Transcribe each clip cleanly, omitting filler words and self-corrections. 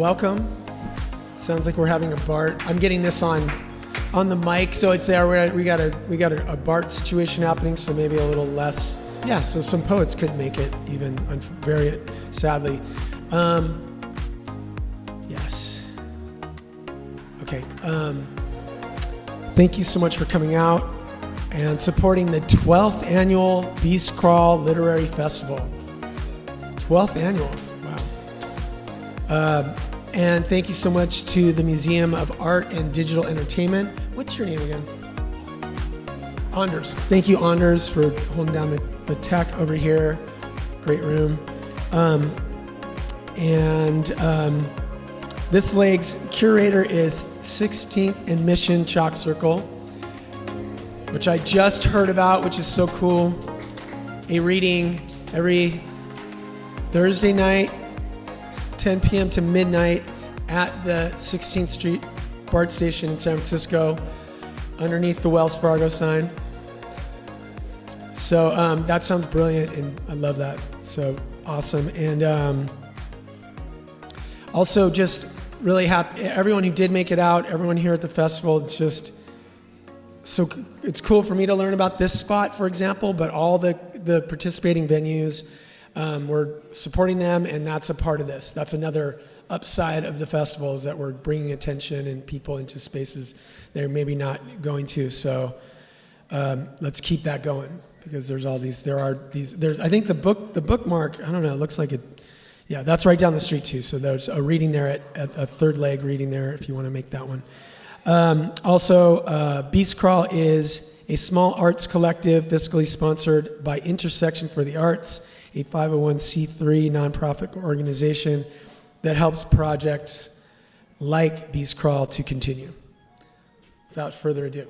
welcome. Sounds like we're having a BART. I'm getting this on the mic, so it's there. We got a BART situation happening, so maybe a little less. Yeah, so some poets couldn't make it, even very sadly. Yes. Okay. Thank you so much for coming out and supporting the 12th annual Beast Crawl Literary Festival. 12th annual. Wow. And thank you so much to the Museum of Art and Digital Entertainment. What's your name again? Anders. Thank you, Anders, for holding down the tech over here. Great room. This leg's curator is 16th and Mission Chalk Circle, which I just heard about, which is so cool. A reading every Thursday night, 10 p.m. to midnight at the 16th Street BART station in San Francisco, underneath the Wells Fargo sign. So that sounds brilliant, and I love that. So awesome. And also just really happy, everyone who did make it out, everyone here at the festival, it's just so, it's cool for me to learn about this spot, for example, but all the participating venues, we're supporting them, and that's a part of this. That's another upside of the festival, is that we're bringing attention and people into spaces they're maybe not going to. So let's keep that going, because there's all these, I think the bookmark, I don't know, it looks like it. Yeah, that's right down the street too. So there's a reading there at a third leg reading there if you want to make that one. Also, Beast Crawl is a small arts collective fiscally sponsored by Intersection for the Arts, a 501c3 nonprofit organization that helps projects like Beast Crawl to continue. Without further ado.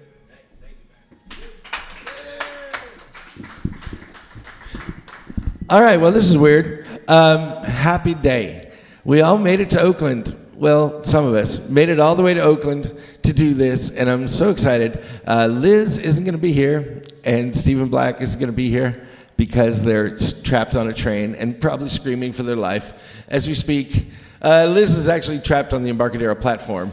All right, well, this is weird. Happy day. We all made it to Oakland. Well, some of us made it all the way to Oakland to do this, and I'm so excited. Liz isn't going to be here, and Stephen Black isn't going to be here because they're trapped on a train and probably screaming for their life as we speak. Liz is actually trapped on the Embarcadero platform.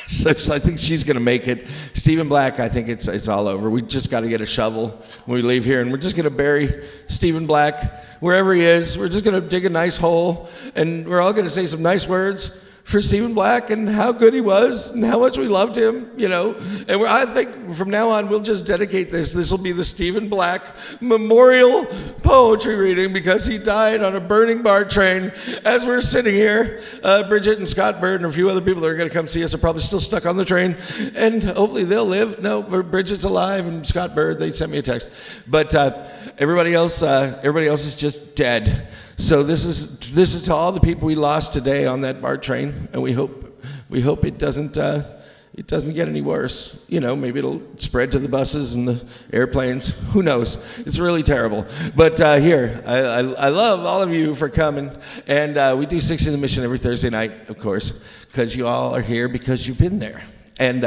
So I think she's going to make it. Stephen Black, I think it's all over. We just got to get a shovel when we leave here, and we're just going to bury Stephen Black wherever he is. We're just going to dig a nice hole, and we're all going to say some nice words for Stephen Black and how good he was and how much we loved him, you know. And I think from now on, we'll just dedicate this. This will be the Stephen Black Memorial Poetry Reading, because he died on a burning BART train as we're sitting here. Bridget and Scott Bird and a few other people that are going to come see us are probably still stuck on the train, and hopefully they'll live. No, Bridget's alive, and Scott Bird, they sent me a text. But everybody else is just dead. So this is to all the people we lost today on that BART train, and we hope it doesn't get any worse. You know, maybe it'll spread to the buses and the airplanes. Who knows? It's really terrible. But here, I love all of you for coming, and we do 60 the Mission every Thursday night, of course, because you all are here because you've been there. And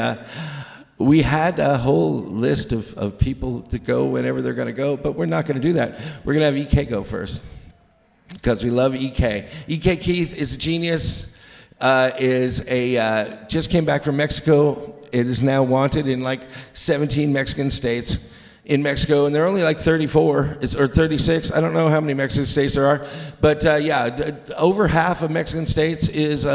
we had a whole list of people to go whenever they're going to go, but we're not going to do that. We're going to have EK go first, because we love EK. EK Keith is a genius, just came back from Mexico. It is now wanted in like 17 Mexican states in Mexico, and there are only like 34 or 36. I don't know how many Mexican states there are, but over half of Mexican states is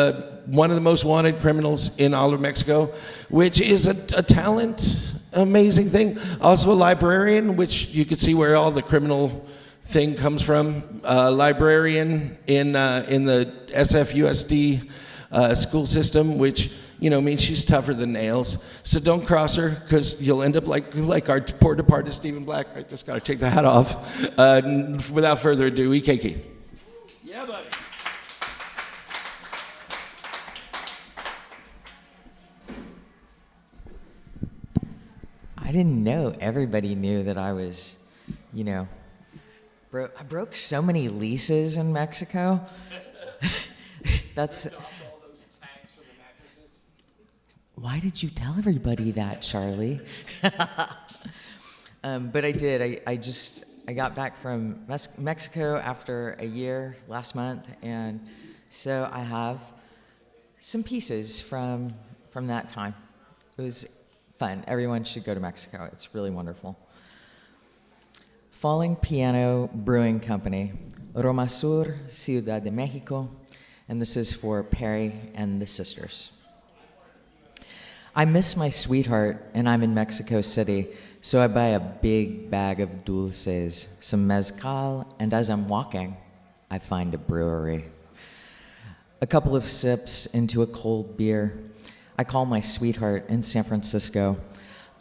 one of the most wanted criminals in all of Mexico, which is a talent, amazing thing. Also a librarian, which you could see where all the criminal thing comes from. Librarian in the SFUSD school system, which, you know, means she's tougher than nails. So don't cross her, because you'll end up like our poor departed Stephen Black. I just got to take the hat off. Without further ado, EK Keith. Yeah, buddy. I didn't know everybody knew that I was, you know, I broke so many leases in Mexico. That's. Why did you tell everybody that, Charlie? But I did. I got back from Mexico after a year last month, and so I have some pieces from that time. It was fun. Everyone should go to Mexico. It's really wonderful. Falling Piano Brewing Company, Roma Sur, Ciudad de Mexico, and this is for Perry and the sisters. I miss my sweetheart, and I'm in Mexico City, so I buy a big bag of dulces, some mezcal, and as I'm walking, I find a brewery. A couple of sips into a cold beer, I call my sweetheart in San Francisco,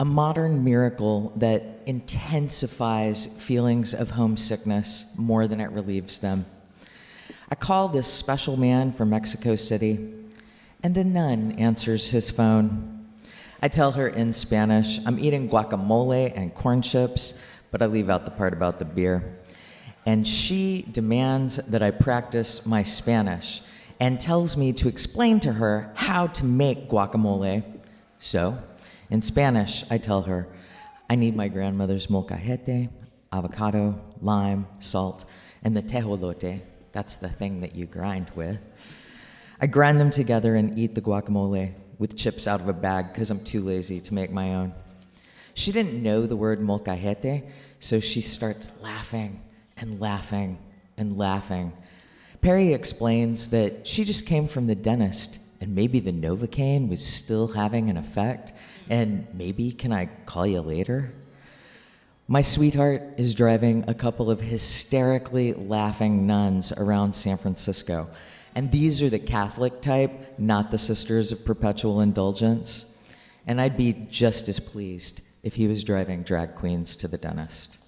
a modern miracle that intensifies feelings of homesickness more than it relieves them. I call this special man from Mexico City, and a nun answers his phone. I tell her in Spanish, I'm eating guacamole and corn chips, but I leave out the part about the beer. And she demands that I practice my Spanish and tells me to explain to her how to make guacamole. So, in Spanish, I tell her, I need my grandmother's molcajete, avocado, lime, salt, and the tejolote. That's the thing that you grind with. I grind them together and eat the guacamole with chips out of a bag because I'm too lazy to make my own. She didn't know the word molcajete, so she starts laughing and laughing and laughing. Perry explains that she just came from the dentist and maybe the Novocaine was still having an effect, and maybe can I call you later? My sweetheart is driving a couple of hysterically laughing nuns around San Francisco, and these are the Catholic type, not the Sisters of Perpetual Indulgence, and I'd be just as pleased if he was driving drag queens to the dentist.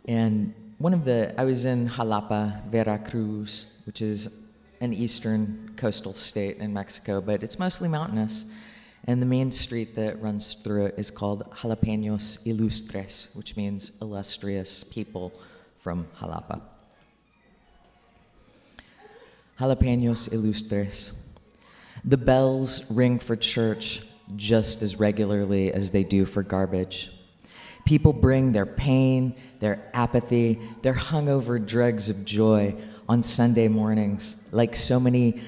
And I was in Jalapa, Veracruz, which is an eastern coastal state in Mexico, but it's mostly mountainous. And the main street that runs through it is called Jalapeños Ilustres, which means illustrious people from Jalapa. Jalapeños Ilustres. The bells ring for church just as regularly as they do for garbage. People bring their pain, their apathy, their hungover dregs of joy on Sunday mornings, like so many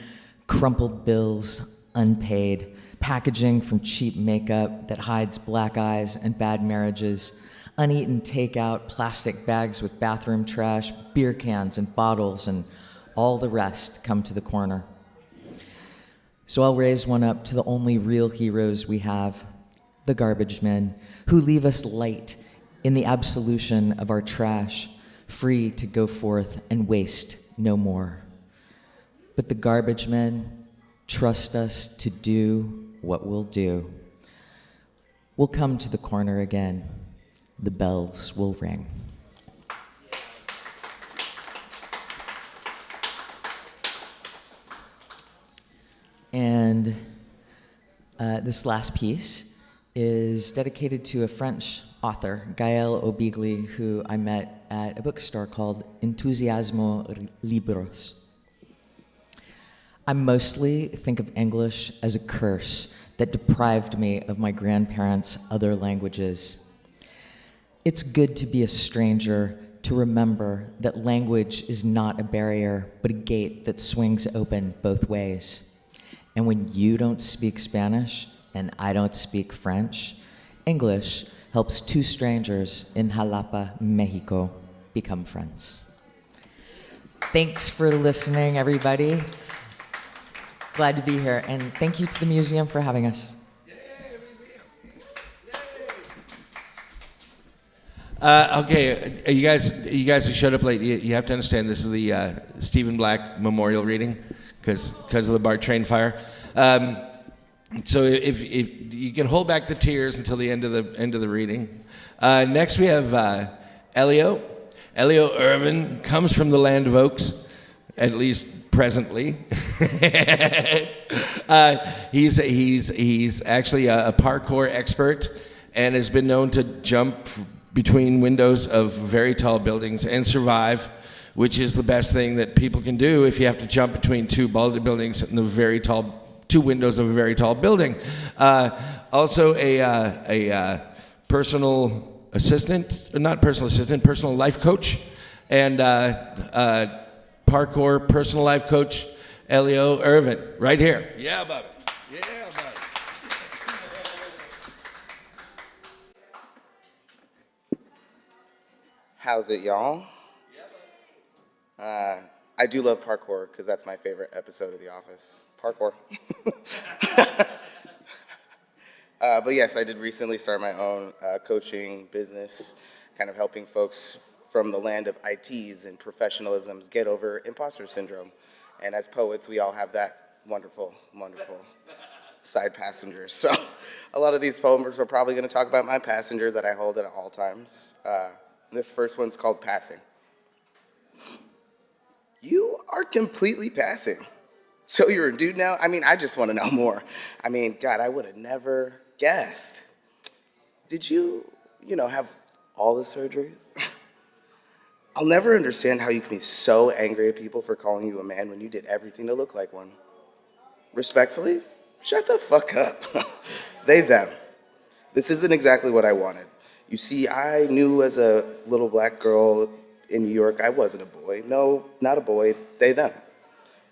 crumpled bills, unpaid, packaging from cheap makeup that hides black eyes and bad marriages, uneaten takeout, plastic bags with bathroom trash, beer cans and bottles, and all the rest come to the corner. So I'll raise one up to the only real heroes we have, the garbage men, who leave us light in the absolution of our trash, free to go forth and waste no more. But the garbage men trust us to do what we'll do. We'll come to the corner again. The bells will ring. And this last piece is dedicated to a French author, Gaël Obigli, who I met at a bookstore called Entusiasmo Libros. I mostly think of English as a curse that deprived me of my grandparents' other languages. It's good to be a stranger, to remember that language is not a barrier, but a gate that swings open both ways. And when you don't speak Spanish, and I don't speak French, English helps two strangers in Jalapa, Mexico, become friends. Thanks for listening, everybody. Glad to be here, and thank you to the museum for having us. Okay, you guys who showed up late, you have to understand this is the Stephen Black Memorial reading because of the BART train fire. So if you can hold back the tears until the end of the reading. Next we have Elio Ervin, comes from the land of oaks, at least presently. He's actually a parkour expert and has been known to jump between windows of very tall buildings and survive, which is the best thing that people can do if you have to jump between two buildings and two windows of a very tall building. Also a personal personal life coach, and parkour personal life coach, Elio Ervin, right here. Yeah, Bobby. Yeah, Bobby. How's it, y'all? I do love parkour because that's my favorite episode of The Office. Parkour. But yes, I did recently start my own coaching business, kind of helping folks from the land of ITs and professionalisms get over imposter syndrome. And as poets, we all have that wonderful, wonderful side passengers. So a lot of these poems are probably going to talk about my passenger that I hold at all times. This first one's called Passing. You are completely passing. So you're a dude now? I mean, I just want to know more. I mean, God, I would have never guessed. Did you have all the surgeries? I'll never understand how you can be so angry at people for calling you a man when you did everything to look like one. Respectfully, shut the fuck up. They, them. This isn't exactly what I wanted. You see, I knew as a little black girl in New York I wasn't a boy. No, not a boy. They, them.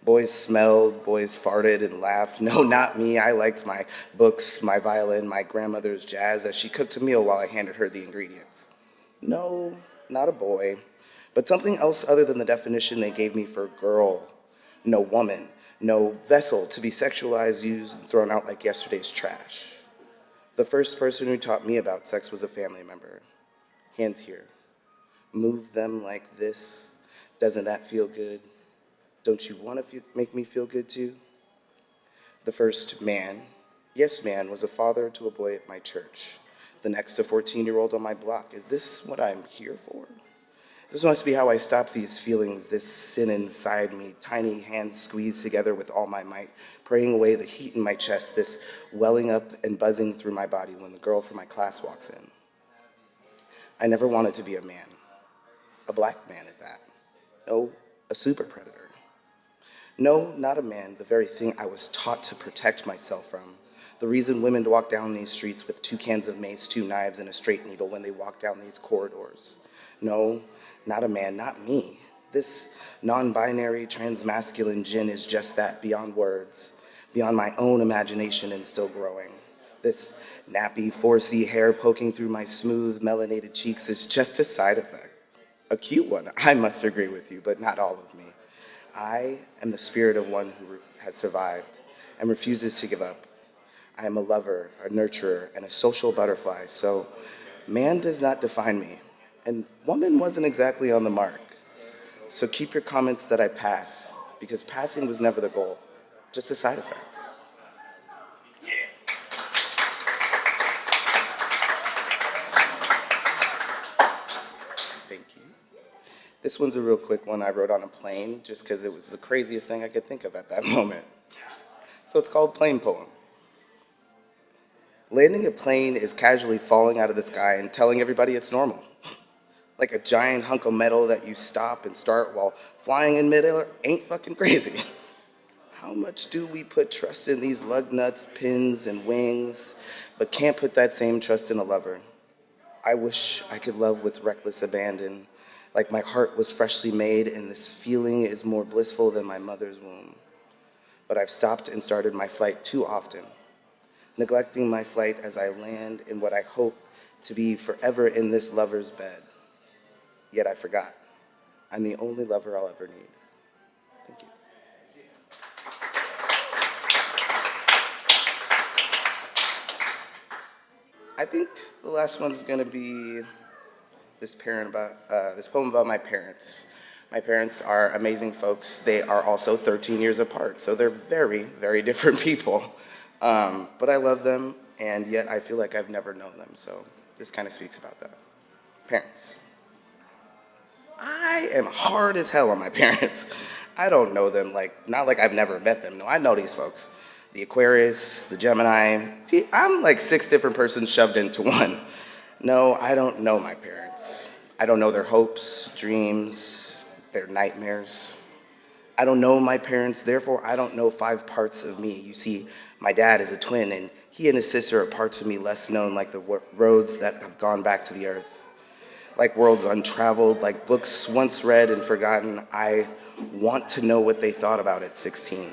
Boys smelled, boys farted and laughed. No, not me. I liked my books, my violin, my grandmother's jazz as she cooked a meal while I handed her the ingredients. No, not a boy, but something else other than the definition they gave me for girl. No woman, no vessel to be sexualized, used, and thrown out like yesterday's trash. The first person who taught me about sex was a family member. Hands here. Move them like this. Doesn't that feel good? Don't you want to make me feel good too? The first man, yes man, was a father to a boy at my church. The next a 14-year-old on my block. Is this what I'm here for? This must be how I stop these feelings, this sin inside me, tiny hands squeezed together with all my might, praying away the heat in my chest, this welling up and buzzing through my body when the girl from my class walks in. I never wanted to be a man, a black man at that. No, a super predator. No, not a man, the very thing I was taught to protect myself from. The reason women walk down these streets with 2 cans of mace, 2 knives, and a straight needle when they walk down these corridors. No, not a man, not me. This non-binary, trans-masculine djinn is just that, beyond words, beyond my own imagination and still growing. This nappy, 4C hair poking through my smooth, melanated cheeks is just a side effect. A cute one, I must agree with you, but not all of me. I am the spirit of one who has survived and refuses to give up. I am a lover, a nurturer, and a social butterfly, so man does not define me, and woman wasn't exactly on the mark. So keep your comments that I pass, because passing was never the goal, just a side effect. Thank you. This one's a real quick one I wrote on a plane, just because it was the craziest thing I could think of at that moment. So it's called Plane Poem. Landing a plane is casually falling out of the sky and telling everybody it's normal. Like a giant hunk of metal that you stop and start while flying in midair ain't fucking crazy. How much do we put trust in these lug nuts, pins, and wings, but can't put that same trust in a lover? I wish I could love with reckless abandon, like my heart was freshly made and this feeling is more blissful than my mother's womb. But I've stopped and started my flight too often, neglecting my flight as I land in what I hope to be forever in this lover's bed. Yet I forgot. I'm the only lover I'll ever need. Thank you. I think the last one's gonna be this poem about my parents. My parents are amazing folks. They are also 13 years apart, so they're very, very different people. But I love them, and yet I feel like I've never known them, so this kind of speaks about that. Parents. I am hard as hell on my parents. I don't know them, not like I've never met them. No, I know these folks. The Aquarius, the Gemini. I'm like 6 different persons shoved into one. No, I don't know my parents. I don't know their hopes, dreams, their nightmares. I don't know my parents, therefore I don't know 5 parts of me. You see, My dad is a twin, and he and his sister are parts of me less known, like the roads that have gone back to the earth, like worlds untraveled, like books once read and forgotten. I want to know what they thought about at 16.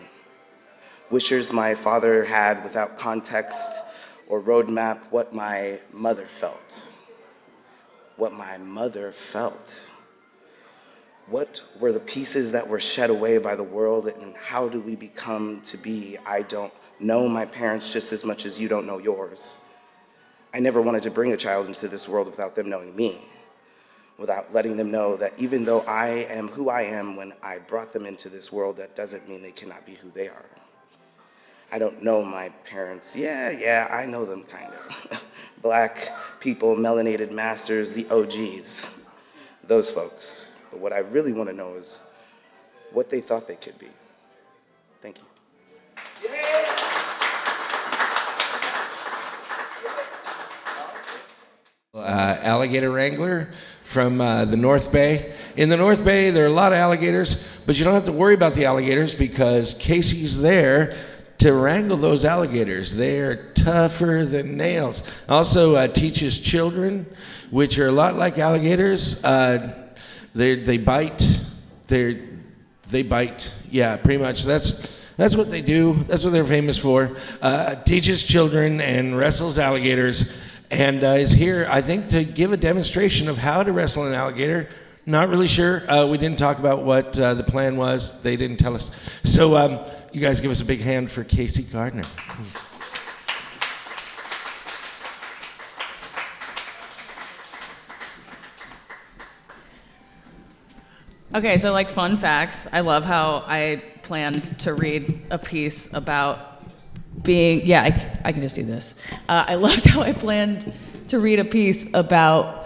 Wishers my father had without context or roadmap, what my mother felt. What my mother felt. What were the pieces that were shed away by the world, and how do we become to be? I don't know my parents just as much as you don't know yours. I never wanted to bring a child into this world without them knowing me, without letting them know that even though I am who I am when I brought them into this world, that doesn't mean they cannot be who they are. I don't know my parents. Yeah, I know them kind of. Black people, melanated masters, the OGs, those folks. But what I really want to know is what they thought they could be. Thank you. Alligator wrangler from the North Bay. In the North Bay, there are a lot of alligators, but you don't have to worry about the alligators because Casey's there to wrangle those alligators. They're tougher than nails. Also teaches children, which are a lot like alligators. They bite. They bite. Yeah, pretty much. That's what they do. That's what they're famous for. Teaches children and wrestles alligators, and is here, I think, to give a demonstration of how to wrestle an alligator. Not really sure. We didn't talk about what the plan was. They didn't tell us. So you guys give us a big hand for Casey Gardner. Okay, so like fun facts, I love how I planned to read a piece about being, I can just do this. I loved how I planned to read a piece about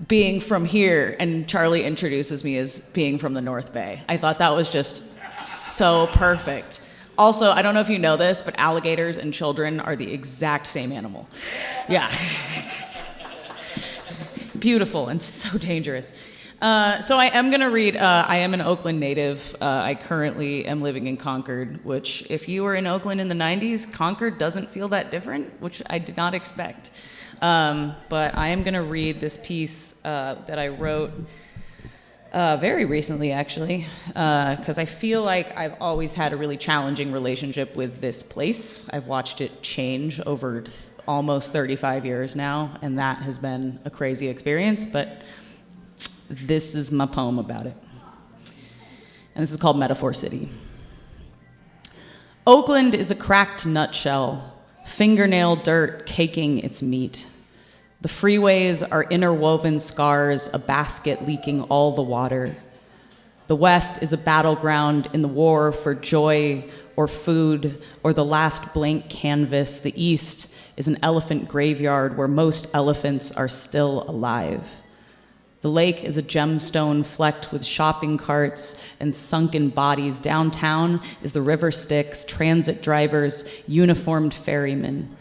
being from here, and Charlie introduces me as being from the North Bay. I thought that was just so perfect. Also, I don't know if you know this, but alligators and children are the exact same animal. Yeah. Beautiful and so dangerous. So I am going to read, I am an Oakland native. I currently am living in Concord, which if you were in Oakland in the 90s, Concord doesn't feel that different, which I did not expect. But I am going to read this piece that I wrote very recently, actually, because I feel like I've always had a really challenging relationship with this place. I've watched it change over almost 35 years now, and that has been a crazy experience, but this is my poem about it. And this is called Metaphor City. Oakland is a cracked nutshell, fingernail dirt caking its meat. The freeways are interwoven scars, a basket leaking all the water. The West is a battleground in the war for joy or food or the last blank canvas. The East is an elephant graveyard where most elephants are still alive. The lake is a gemstone flecked with shopping carts and sunken bodies. Downtown is the river Styx, transit drivers, uniformed ferrymen.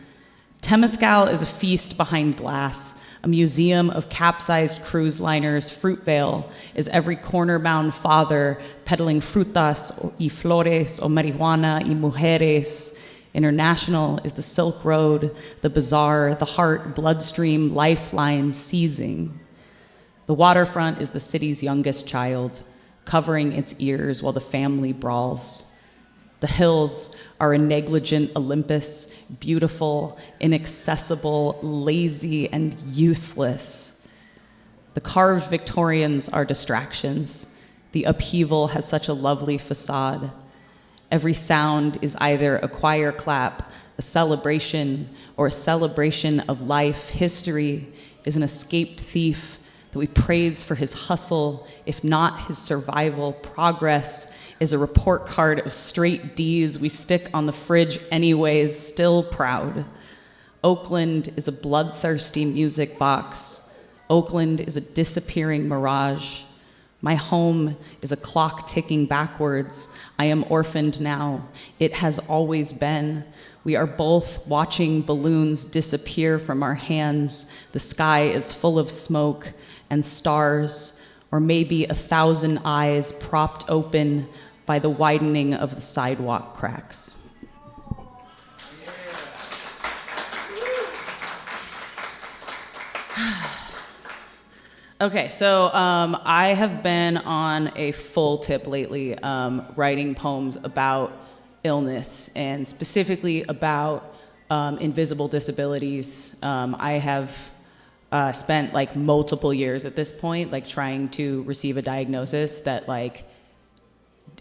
Temescal is a feast behind glass, a museum of capsized cruise liners. Fruitvale is every corner-bound father peddling frutas y flores o marijuana y mujeres. International is the Silk Road, the bazaar, the heart, bloodstream, lifeline, seizing. The waterfront is the city's youngest child, covering its ears while the family brawls. The hills are a negligent Olympus, beautiful, inaccessible, lazy, and useless. The carved Victorians are distractions. The upheaval has such a lovely facade. Every sound is either a choir clap, a celebration, or a celebration of life. History is an escaped thief that we praise for his hustle, if not his survival. Progress is a report card of straight D's we stick on the fridge anyways, still proud. Oakland is a bloodthirsty music box. Oakland is a disappearing mirage. My home is a clock ticking backwards. I am orphaned now. It has always been. We are both watching balloons disappear from our hands. The sky is full of smoke and stars, or maybe 1,000 eyes propped open by the widening of the sidewalk cracks. Okay, so I have been on a full tip lately, writing poems about illness and specifically about invisible disabilities. I have spent like multiple years at this point, like trying to receive a diagnosis that like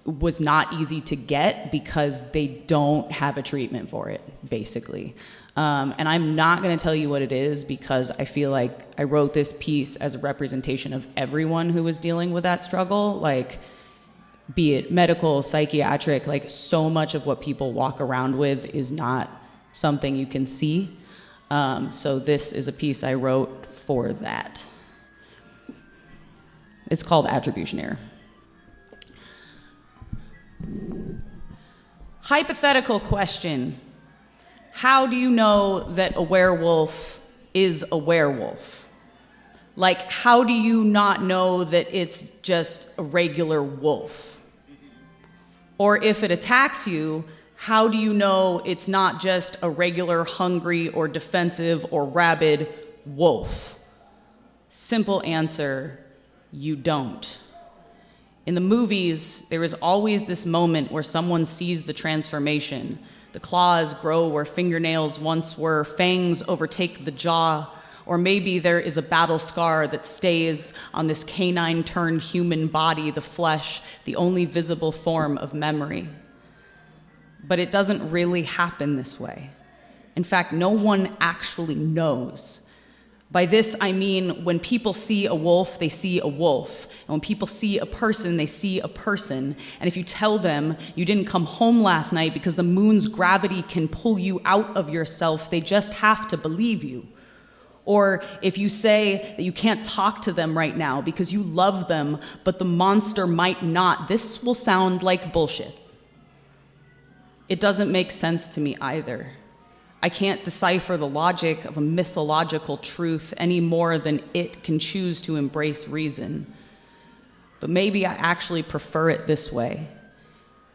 was not easy to get because they don't have a treatment for it, basically. And I'm not going to tell you what it is because I feel like I wrote this piece as a representation of everyone who was dealing with that struggle, like be it medical, psychiatric, like so much of what people walk around with is not something you can see. So this is a piece I wrote for that. It's called Attribution Error. Hypothetical question. How do you know that a werewolf is a werewolf? Like, how do you not know that it's just a regular wolf? Or if it attacks you, how do you know it's not just a regular hungry or defensive or rabid wolf? Simple answer, you don't. In the movies, there is always this moment where someone sees the transformation. The claws grow where fingernails once were, fangs overtake the jaw, or maybe there is a battle scar that stays on this canine-turned human body, the flesh, the only visible form of memory. But it doesn't really happen this way. In fact, no one actually knows. By this, I mean, when people see a wolf, they see a wolf. And when people see a person, they see a person. And if you tell them you didn't come home last night because the moon's gravity can pull you out of yourself, they just have to believe you. Or if you say that you can't talk to them right now because you love them, but the monster might not, this will sound like bullshit. It doesn't make sense to me either. I can't decipher the logic of a mythological truth any more than it can choose to embrace reason. But maybe I actually prefer it this way.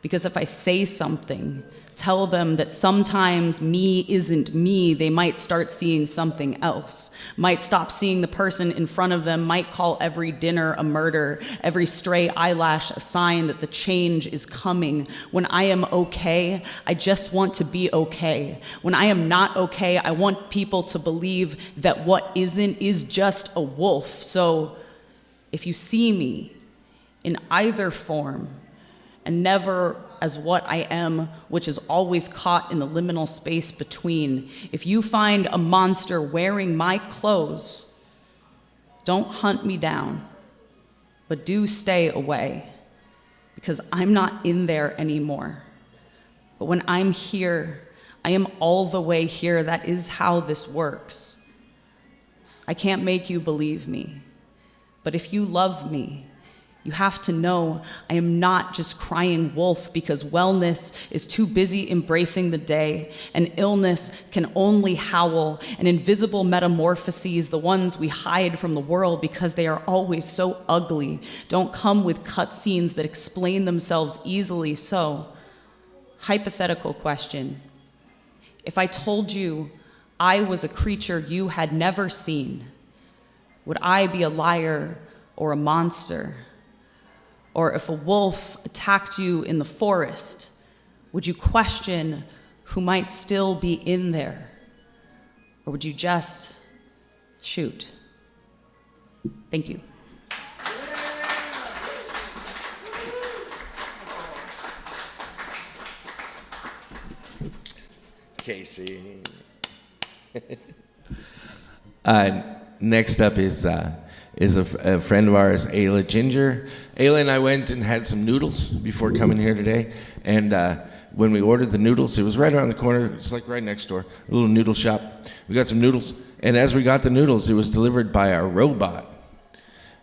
Because if I say something, tell them that sometimes me isn't me, they might start seeing something else, might stop seeing the person in front of them, might call every dinner a murder, every stray eyelash a sign that the change is coming. When I am okay, I just want to be okay. When I am not okay, I want people to believe that what isn't is just a wolf. So if you see me in either form, and never as what I am, which is always caught in the liminal space between. If you find a monster wearing my clothes, don't hunt me down, but do stay away, because I'm not in there anymore. But when I'm here, I am all the way here. That is how this works. I can't make you believe me, but if you love me, you have to know I am not just crying wolf because wellness is too busy embracing the day, and illness can only howl, and invisible metamorphoses, the ones we hide from the world because they are always so ugly, don't come with cutscenes that explain themselves easily. So, hypothetical question. If I told you I was a creature you had never seen, would I be a liar or a monster? Or if a wolf attacked you in the forest, would you question who might still be in there? Or would you just shoot? Thank you. Casey. Next up is a friend of ours, Ayla Ginger. Ayla and I went and had some noodles before coming here today, and when we ordered the noodles, it was right around the corner. It's like right next door, a little noodle shop. We got some noodles, and as we got the noodles, it was delivered by our robot.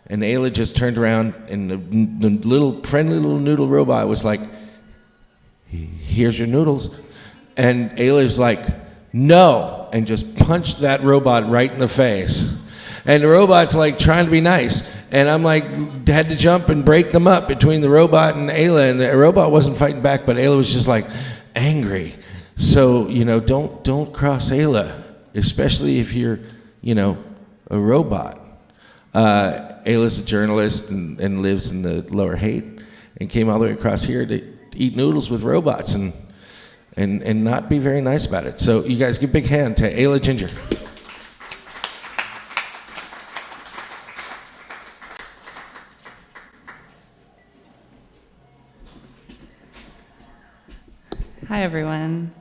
And Ayla just turned around, and the little friendly little noodle robot was like, "Here's your noodles," and Ayla's like, "No," and just punched that robot right in the face. And the robot's like trying to be nice. And I'm like, had to jump and break them up between the robot and Ayla. And the robot wasn't fighting back, but Ayla was just like angry. So, don't cross Ayla, especially if you're, a robot. Ayla's a journalist and lives in the Lower Haight, and came all the way across here to eat noodles with robots and not be very nice about it. So you guys give a big hand to Ayla Ginger. Hi, everyone.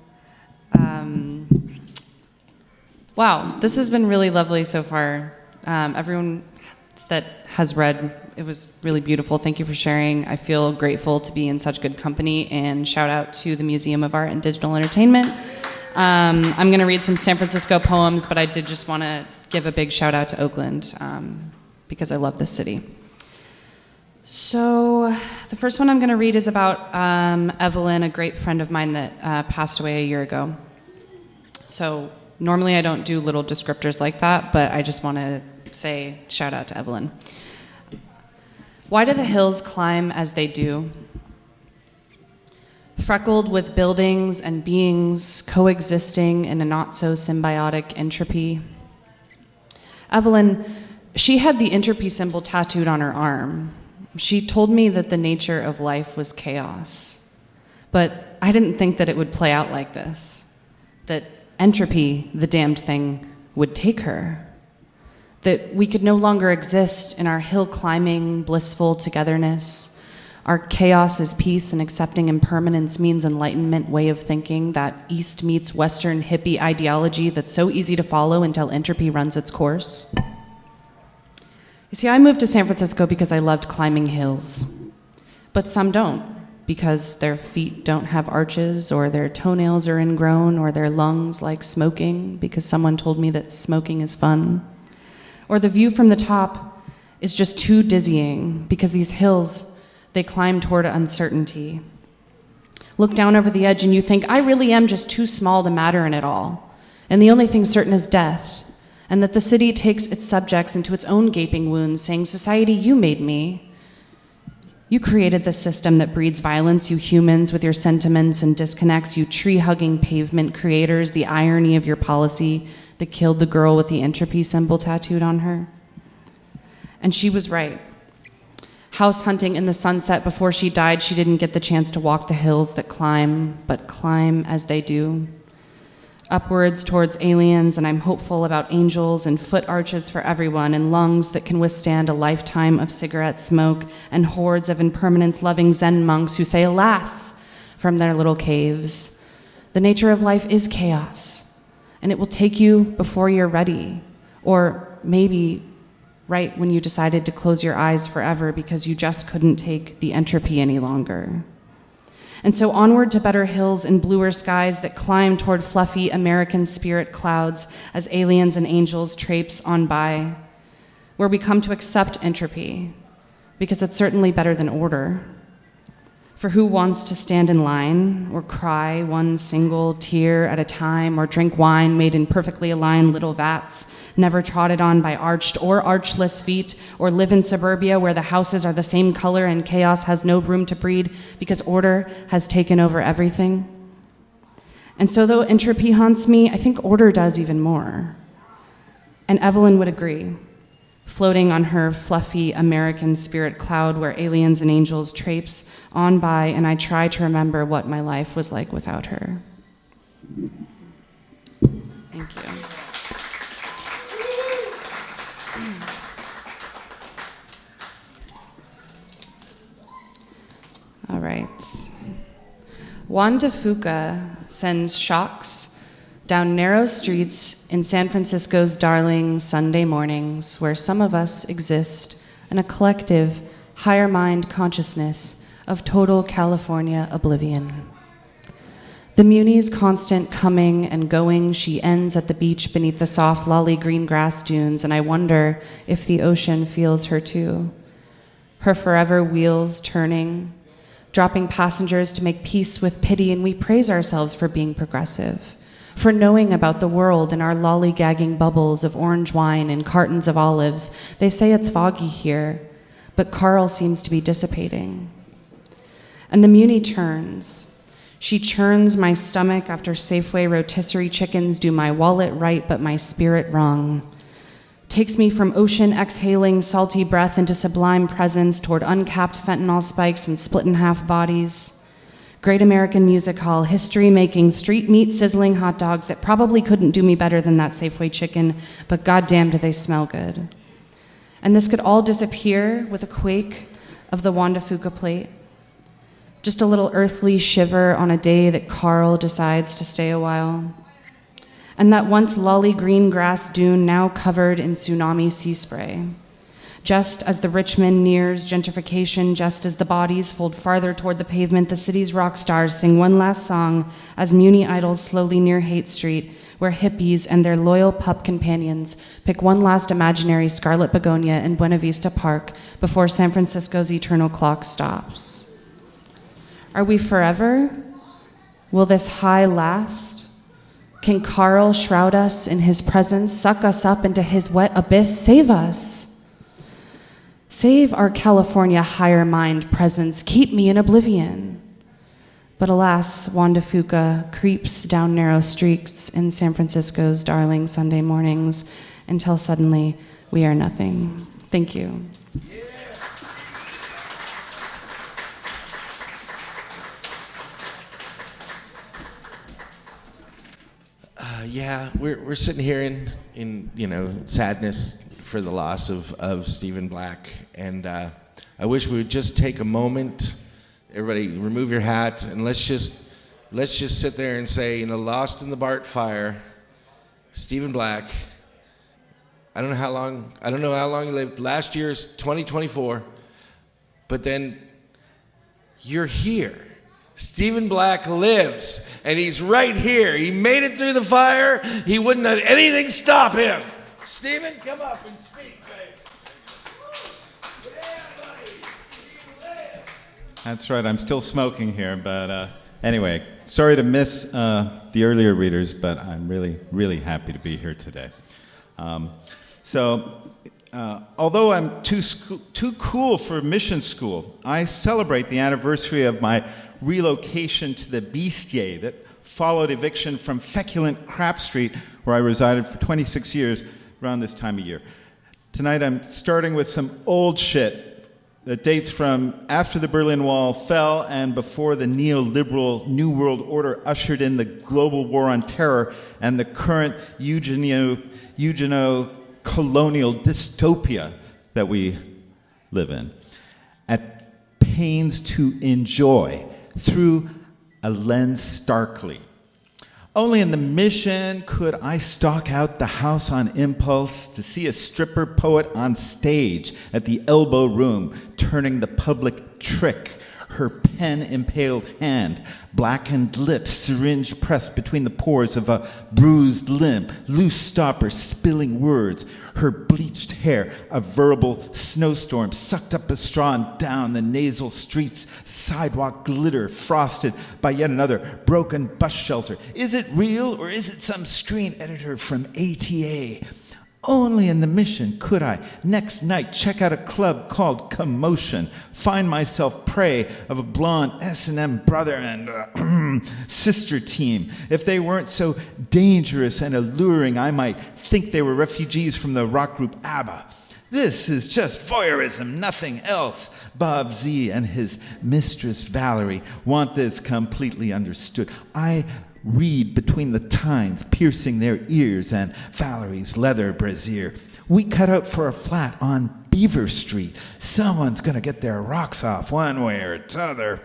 Wow, this has been really lovely so far. Everyone that has read, it was really beautiful. Thank you for sharing. I feel grateful to be in such good company, and shout out to the Museum of Art and Digital Entertainment. I'm going to read some San Francisco poems, but I did just want to give a big shout out to Oakland because I love this city. So the first one I'm going to read is about Evelyn, a great friend of mine that passed away a year ago. So normally I don't do little descriptors like that, but I just want to say shout out to Evelyn. Why do the hills climb as they do? Freckled with buildings and beings coexisting in a not so symbiotic entropy. Evelyn, she had the entropy symbol tattooed on her arm. She told me that the nature of life was chaos. But I didn't think that it would play out like this. That entropy, the damned thing, would take her. That we could no longer exist in our hill-climbing, blissful togetherness. Our chaos is peace and accepting impermanence means enlightenment way of thinking, that East meets Western hippie ideology that's so easy to follow until entropy runs its course. You see, I moved to San Francisco because I loved climbing hills. But some don't, because their feet don't have arches, or their toenails are ingrown, or their lungs like smoking, because someone told me that smoking is fun. Or the view from the top is just too dizzying, because these hills, they climb toward uncertainty. Look down over the edge and you think, I really am just too small to matter in it all. And the only thing certain is death. And that the city takes its subjects into its own gaping wounds, saying, society, you made me. You created the system that breeds violence, you humans, with your sentiments and disconnects, you tree-hugging pavement creators, the irony of your policy that killed the girl with the entropy symbol tattooed on her. And she was right. House hunting in the sunset before she died, she didn't get the chance to walk the hills that climb, but climb as they do. Upwards towards aliens, and I'm hopeful about angels and foot arches for everyone, and lungs that can withstand a lifetime of cigarette smoke, and hordes of impermanence-loving Zen monks who say, alas, from their little caves. The nature of life is chaos, and it will take you before you're ready, or maybe right when you decided to close your eyes forever because you just couldn't take the entropy any longer. And so onward to better hills and bluer skies that climb toward fluffy American spirit clouds as aliens and angels traipse on by, where we come to accept entropy, because it's certainly better than order. For who wants to stand in line, or cry one single tear at a time, or drink wine made in perfectly aligned little vats, never trodden on by arched or archless feet, or live in suburbia where the houses are the same color and chaos has no room to breed because order has taken over everything? And so though entropy haunts me, I think order does even more. And Evelyn would agree. Floating on her fluffy American spirit cloud where aliens and angels traipse on by, and I try to remember what my life was like without her. Thank you. All right. Juan de Fuca sends shocks down narrow streets in San Francisco's darling Sunday mornings, where some of us exist in a collective, higher mind consciousness of total California oblivion. The Muni's constant coming and going, she ends at the beach beneath the soft lolly green grass dunes, and I wonder if the ocean feels her too. Her forever wheels turning, dropping passengers to make peace with pity, and we praise ourselves for being progressive, for knowing about the world in our lollygagging bubbles of orange wine and cartons of olives. They say it's foggy here, but Carl seems to be dissipating. And the Muni turns. She churns my stomach after Safeway rotisserie chickens do my wallet right but my spirit wrong. takes me from ocean exhaling salty breath into sublime presence toward uncapped fentanyl spikes and split-in-half bodies. Great American Music Hall, history-making, street meat sizzling hot dogs that probably couldn't do me better than that Safeway chicken, but goddamn do they smell good. And this could all disappear with a quake of the Wanda Fuca plate. Just a little earthly shiver on a day that Carl decides to stay a while. And that once lolly green grass dune now covered in tsunami sea spray. Just as the Richmond nears gentrification, just as the bodies fold farther toward the pavement, the city's rock stars sing one last song as Muni idols slowly near Haight Street, where hippies and their loyal pup companions pick one last imaginary scarlet begonia in Buena Vista Park before San Francisco's eternal clock stops. Are we forever? Will this high last? Can Carl shroud us in his presence, suck us up into his wet abyss, save us? Save our California higher mind presence, keep me in oblivion. But alas, Wanda Fuca creeps down narrow streets in San Francisco's darling Sunday mornings until suddenly we are nothing. Thank you. We're sitting here in sadness for the loss of Stephen Black, and I wish we would just take a moment. Everybody, remove your hat, and let's just sit there and say, lost in the BART fire, Stephen Black. I don't know how long he lived. Last year's 2024, but then you're here. Stephen Black lives, and he's right here. He made it through the fire. He wouldn't let anything stop him. Stephen, come up and speak, babe. Yeah, buddy. Stephen lives. That's right. I'm still smoking here, but anyway, sorry to miss the earlier readers, but I'm really, really happy to be here today. Although I'm too cool for mission school, I celebrate the anniversary of my relocation to the Bestiaire that followed eviction from feculent Crap Street, where I resided for 26 years around this time of year. Tonight I'm starting with some old shit that dates from after the Berlin Wall fell and before the neoliberal New World Order ushered in the global war on terror and the current eugeno-colonial dystopia that we live in. At pains to enjoy through a lens starkly. Only in the mission could I stalk out the house on impulse to see a stripper poet on stage at the Elbow Room, turning the public trick, her pen-impaled hand, blackened lips, syringe pressed between the pores of a bruised limb, loose stopper spilling words, her bleached hair, a verbal snowstorm sucked up a straw and down the nasal streets, sidewalk glitter frosted by yet another broken bus shelter. Is it real or is it some screen editor from ATA? Only in the mission could I, next night, check out a club called Commotion, find myself prey of a blonde S&M brother and sister team. If they weren't so dangerous and alluring, I might think they were refugees from the rock group ABBA. This is just voyeurism, nothing else. Bob Z and his mistress Valerie want this completely understood. I read between the tines, piercing their ears, and Valerie's leather brassiere. We cut out for a flat on Beaver Street. Someone's gonna get their rocks off one way or t'other.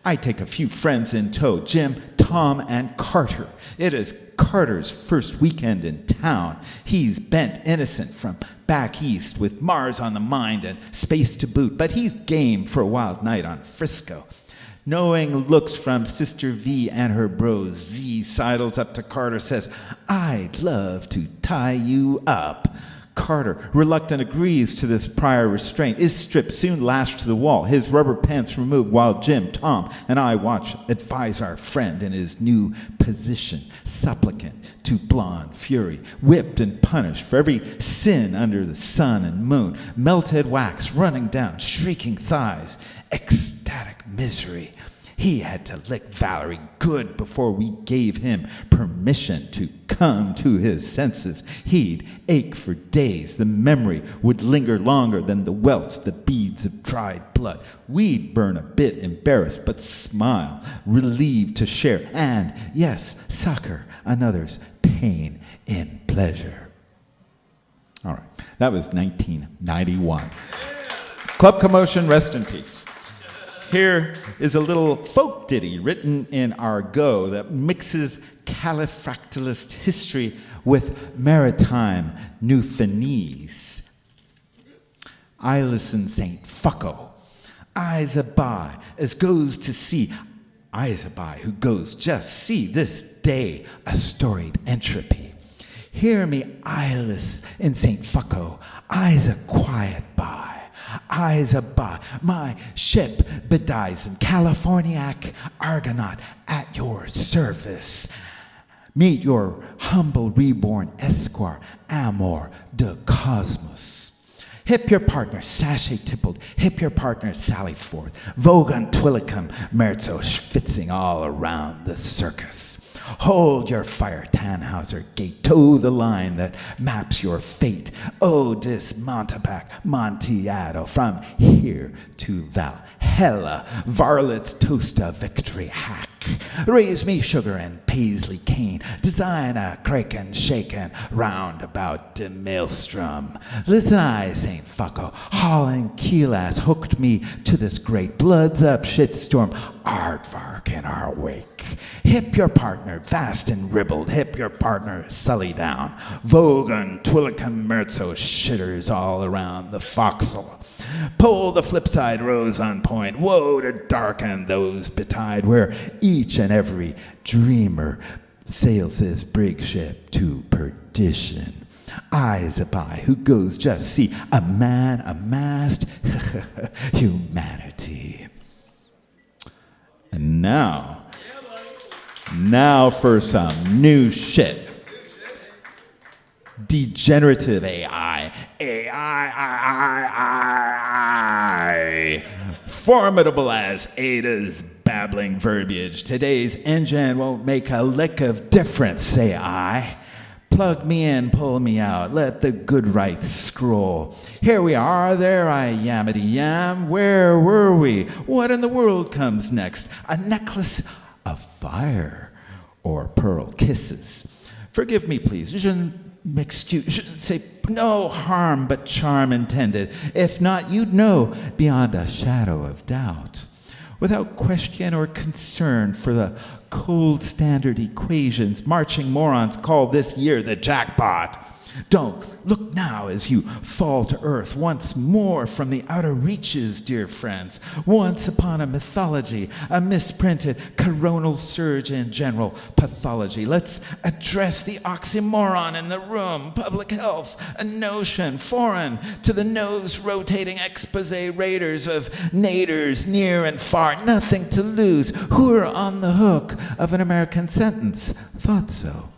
I take a few friends in tow, Jim, Tom, and Carter. It is Carter's first weekend in town. He's bent innocent from back east with Mars on the mind and space to boot, but he's game for a wild night on Frisco. Knowing looks from Sister V and her bros, Z sidles up to Carter, says, "I'd love to tie you up." Carter, reluctant, agrees to this prior restraint, is stripped, soon lashed to the wall, his rubber pants removed, while Jim, Tom, and I watch advise our friend in his new position, supplicant to blonde fury, whipped and punished for every sin under the sun and moon, melted wax running down shrieking thighs, ecstatic misery. He had to lick Valerie good before we gave him permission to come to his senses. He'd ache for days. The memory would linger longer than the welts, the beads of dried blood. We'd burn a bit embarrassed, but smile, relieved to share, and, yes, succor another's pain in pleasure. All right, that was 1991. Club Commotion, rest in peace. Here is a little folk ditty written in argot that mixes califractalist history with maritime Newfoundlandese. I listen St. Fucko. Eyes a by as goes to see. Eyes a by who goes just see this day a storied entropy. Hear me eyeless in St. Fucko. Eyes a quiet by. Eyes by my ship bedizened Californiac Argonaut at your service. Meet your humble reborn esquire, Amor de Cosmos. Hip your partner, sachet tippled, hip your partner, sally forth, Vogan Twillicum, Merzo schwitzing all around the circus. Hold your fire, Tannhauser gate, toe the line that maps your fate. Odis Montepac, Montiado, from here to Valhalla, varlet's toast of victory hack. Raise me sugar and paisley cane, design a kraken shaken round about the maelstrom. Listen, I, St. Fucko, hauling keelass hooked me to this great bloods up shitstorm, aardvark in our wake. Hip your partner, vast and ribbled, hip your partner, sully down. Vogan, Twillicum, Merzo, shitters all around the forecastle. Pull the flip side rose on point, woe to darken those betide, where each and every dreamer sails his brig ship to perdition. Eyes a by who goes just see a man amassed humanity. And now for some new shit. Degenerative AI. Formidable as Ada's babbling verbiage. Today's engine won't make a lick of difference, say I. Plug me in, pull me out, let the good rights scroll. Here we are, there I yammity yam. Where were we? What in the world comes next? A necklace of fire or pearl kisses. Forgive me, please. Je m'excuse. Je say no harm but charm intended. If not, you'd know beyond a shadow of doubt. Without question or concern for the cold standard equations marching morons call this year the jackpot. Don't look now as you fall to earth once more from the outer reaches, dear friends. Once upon a mythology, a misprinted coronal surge in general pathology. Let's address the oxymoron in the room. Public health, a notion foreign to the nose-rotating expose raiders of naders near and far. Nothing to lose. Who are on the hook of an American sentence? Thought so.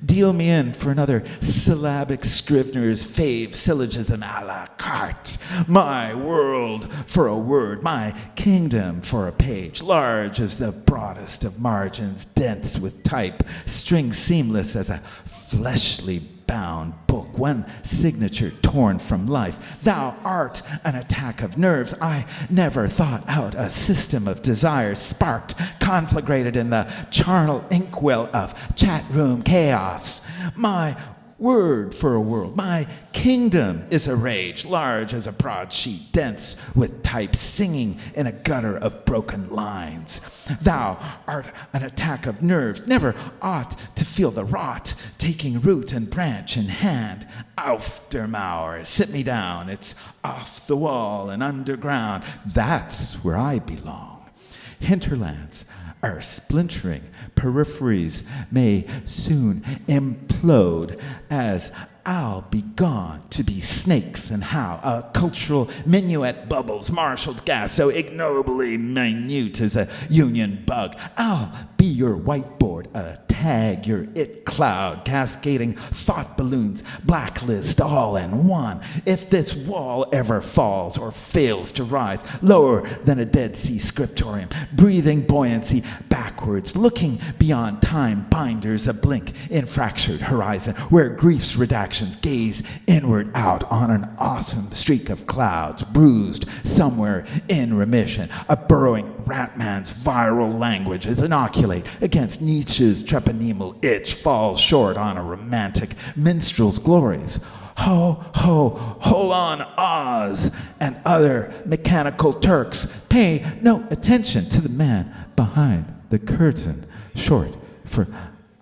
Deal me in for another syllabic Scrivener's fave syllogism a la carte. My world for a word, my kingdom for a page, large as the broadest of margins, dense with type, string seamless as a fleshly bound book, one signature torn from life. Thou art an attack of nerves. I never thought out a system of desires sparked, conflagrated in the charnel inkwell of chat room chaos. My word for a world, my kingdom is a rage, large as a broadsheet, dense with type, singing in a gutter of broken lines. Thou art an attack of nerves, never ought to feel the rot, taking root and branch in hand. Auf der Mauer, sit me down, it's off the wall and underground. That's where I belong. Hinterlands are splintering, peripheries may soon implode as I'll be gone to be snakes and how a cultural minuet bubbles marshaled gas so ignobly minute as a union bug. I'll be your whiteboard, a tag your it cloud, cascading thought balloons, blacklist all in one. If this wall ever falls or fails to rise lower than a Dead Sea scriptorium, breathing buoyancy backwards, looking beyond time binders a blink in fractured horizon, where grief's redactions gaze inward out on an awesome streak of clouds, bruised somewhere in remission. A burrowing ratman's viral language is inoculate against Nietzsche's treponemal itch, falls short on a romantic minstrel's glories. Ho, ho, hold on, Oz, and other mechanical Turks. Pay no attention to the man behind the curtain, short for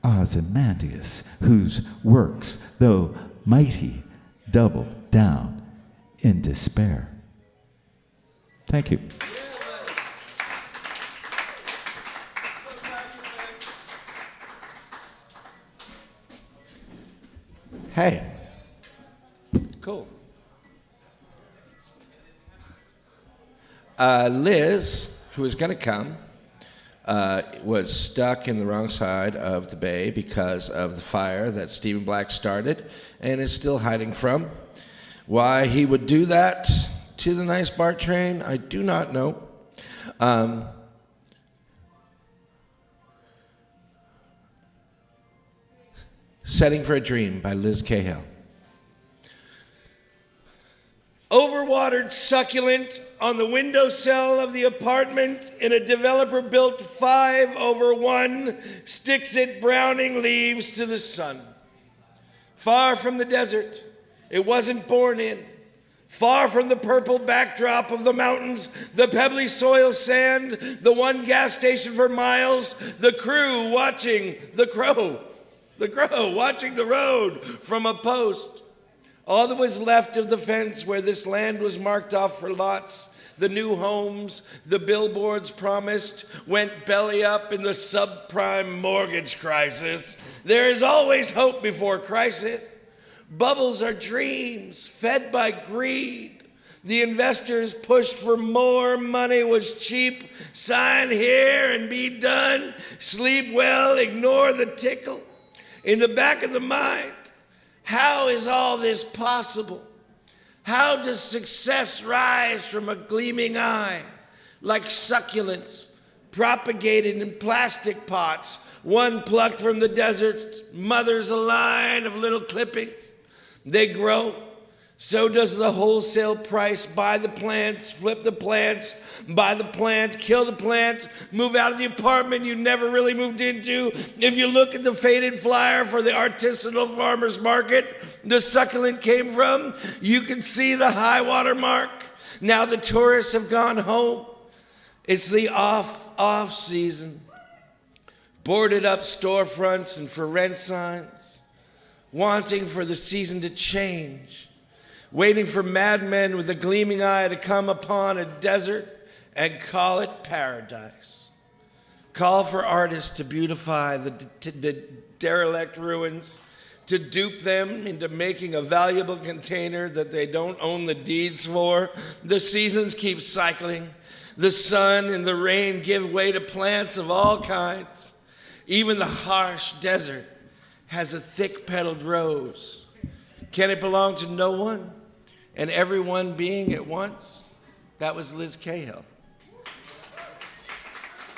Ozymandias, whose works, though mighty, doubled down in despair. Thank you. Hey. Cool. Liz, who was going to come, was stuck in the wrong side of the bay because of the fire that Stephen Black started and is still hiding from. Why he would do that to the nice BART train, I do not know. Setting for a Dream by Liz Cahill. Overwatered succulent on the windowsill of the apartment in a developer-built 5/1 sticks it browning leaves to the sun. Far from the desert, it wasn't born in. Far from the purple backdrop of the mountains, the pebbly soil sand, the one gas station for miles, the crew watching the crow watching the road from a post. All that was left of the fence where this land was marked off for lots, the new homes, the billboards promised, went belly up in the subprime mortgage crisis. There is always hope before crisis. Bubbles are dreams fed by greed. The investors pushed for more money was cheap. Sign here and be done. Sleep well, ignore the tickle. In the back of the mind, how is all this possible? How does success rise from a gleaming eye? Like succulents propagated in plastic pots, one plucked from the desert, mothers a line of little clippings. They grow. So does the wholesale price. Buy the plants, flip the plants, buy the plant, kill the plant, move out of the apartment you never really moved into. If you look at the faded flyer for the artisanal farmer's market the succulent came from, you can see the high water mark. Now the tourists have gone home. It's the off season. Boarded up storefronts and for rent signs, wanting for the season to change. Waiting for madmen with a gleaming eye to come upon a desert and call it paradise. Call for artists to beautify the derelict ruins, to dupe them into making a valuable container that they don't own the deeds for. The seasons keep cycling. The sun and the rain give way to plants of all kinds. Even the harsh desert has a thick-petaled rose. Can it belong to no one? And everyone being at once? That was Liz Cahill.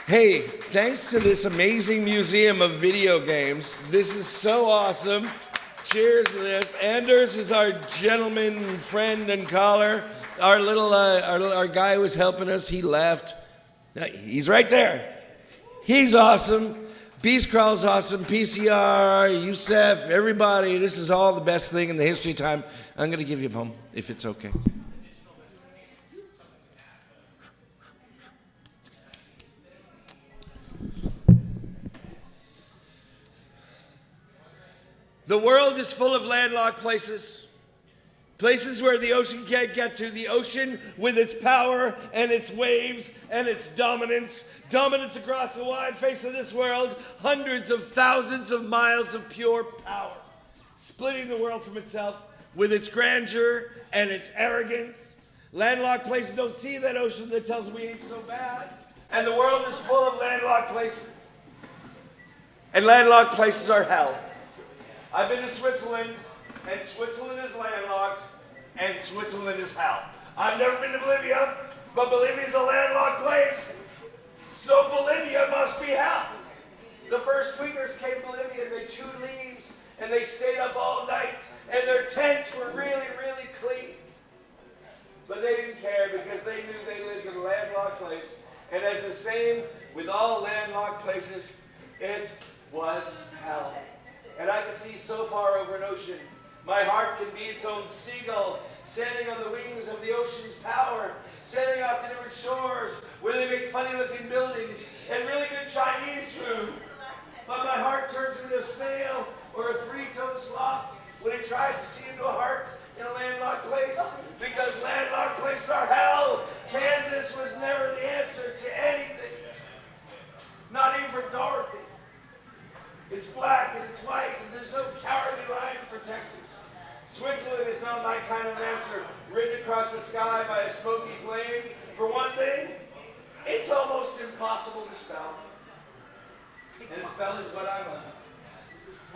Hey, thanks to this amazing museum of video games. This is so awesome. Cheers to this. Anders is our gentleman friend and caller. Our guy who was helping us, he left. He's right there. He's awesome. Beast Crawl's awesome. PCR, Youssef, everybody. This is all the best thing in the history of time. I'm going to give you a poem, if it's okay. The world is full of landlocked places. Places where the ocean can't get to. The ocean with its power and its waves and its dominance. Dominance across the wide face of this world. Hundreds of thousands of miles of pure power. Splitting the world from itself with its grandeur and its arrogance. Landlocked places don't see that ocean that tells them we ain't so bad. And the world is full of landlocked places. and landlocked places are hell. I've been to Switzerland, and Switzerland is landlocked, and Switzerland is hell. I've never been to Bolivia, but Bolivia is a landlocked place, so Bolivia must be hell. The first tweakers came to Bolivia, and they chewed leaves, and they stayed up all night, and their tents were really, really clean. But they didn't care because they knew they lived in a landlocked place. And as the same with all landlocked places, it was hell. And I can see so far over an ocean. My heart can be its own seagull, sailing on the wings of the ocean's power, sailing out to different shores where they make funny-looking buildings and really good Chinese food. But my heart turns into a snail or a three-toed sloth when it tries to see into a heart in a landlocked place, because landlocked places are hell. Kansas was never the answer to anything, not even for Dorothy. It's black and it's white and there's no cowardly line to protect it. Switzerland is not my kind of answer, written across the sky by a smoky flame. For one thing, it's almost impossible to spell. And a spell is what I'm on.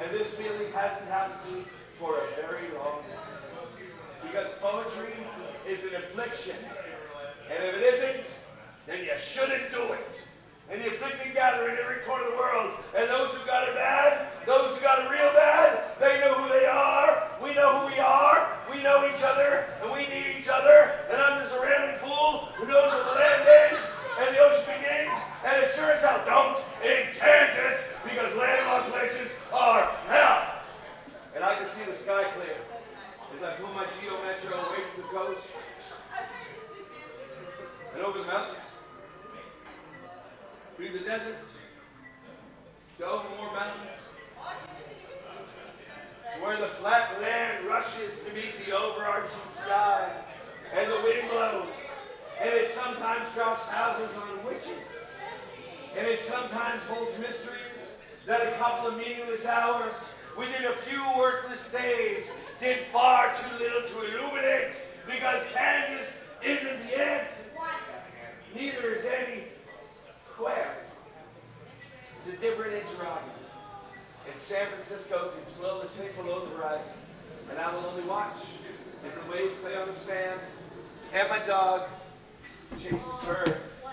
And this feeling hasn't happened to me for a very long time. Because poetry is an affliction. And if it isn't, then you shouldn't do it. And the afflicted gather in every corner of the world. And those who got it bad, those who got it real bad, they know who they are. We know who we are. We know each other. And we need each other. And I'm just a rambling fool who knows where the land ends and the ocean begins. And it sure as hell don't in Kansas, because landlocked places are hell. And I can see the sky clear as I pull my Geo Metro away from the coast and over the mountains, through the deserts, to over more mountains, to where the flat land rushes to meet the overarching sky, and the wind blows, and it sometimes drops houses on witches, and it sometimes holds mysteries that a couple of meaningless hours within a few worthless days did far too little to illuminate, because Kansas isn't the answer. Neither is any where. It's a different interrogative. And San Francisco can slowly sink below the horizon, and I will only watch as the waves play on the sand, and my dog chases birds.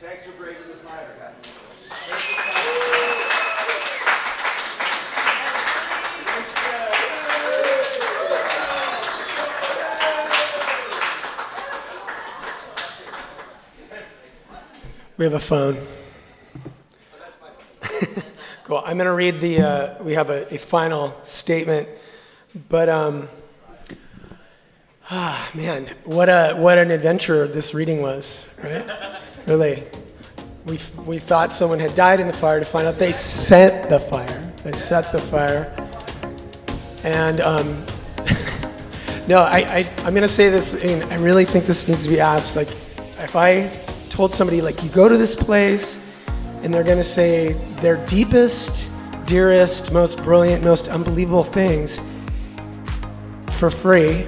Thanks for breaking the fire, guys. We have a phone. Cool. I'm going to read the, we have a final statement, but man, what an adventure this reading was, right? Really. We thought someone had died in the fire to find out they set the fire. They set the fire. And no, I'm going to say this, and I really think this needs to be asked. Like, if I told somebody, like, you go to this place, and they're going to say their deepest, dearest, most brilliant, most unbelievable things for free,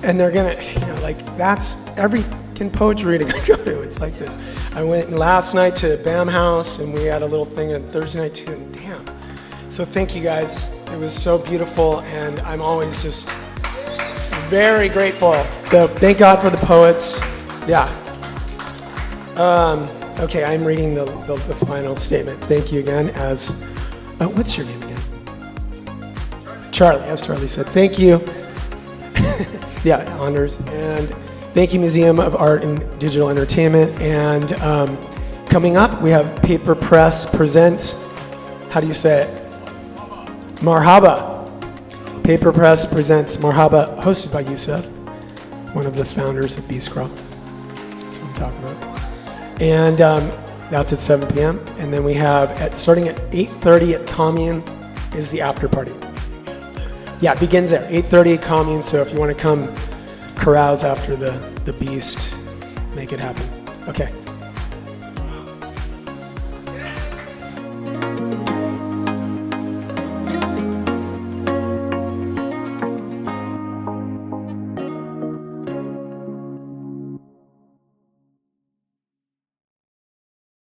and they're going to, like, that's every poetry to go to. It's like this. I went last night to BAM House, and we had a little thing on Thursday night too, and damn. So thank you guys. It was so beautiful, and I'm always just very grateful. So thank God for the poets. Yeah. Okay, I'm reading the final statement. Thank you again. As what's your name again? Charlie. As Charlie said, thank you. Yeah, honors. And thank you, Museum of Art and Digital Entertainment. And coming up, we have Paper Press Presents, how do you say it? Marhaba. Paper Press Presents Marhaba, hosted by Yusuf, one of the founders of B-Scroll. That's what I'm talking about. And that's at 7 p.m. And then we have, starting at 8:30 at Commune is the after party. Yeah, it begins there, 8:30 at Commune. So if you want to come carouse after the Beast, make it happen. Okay.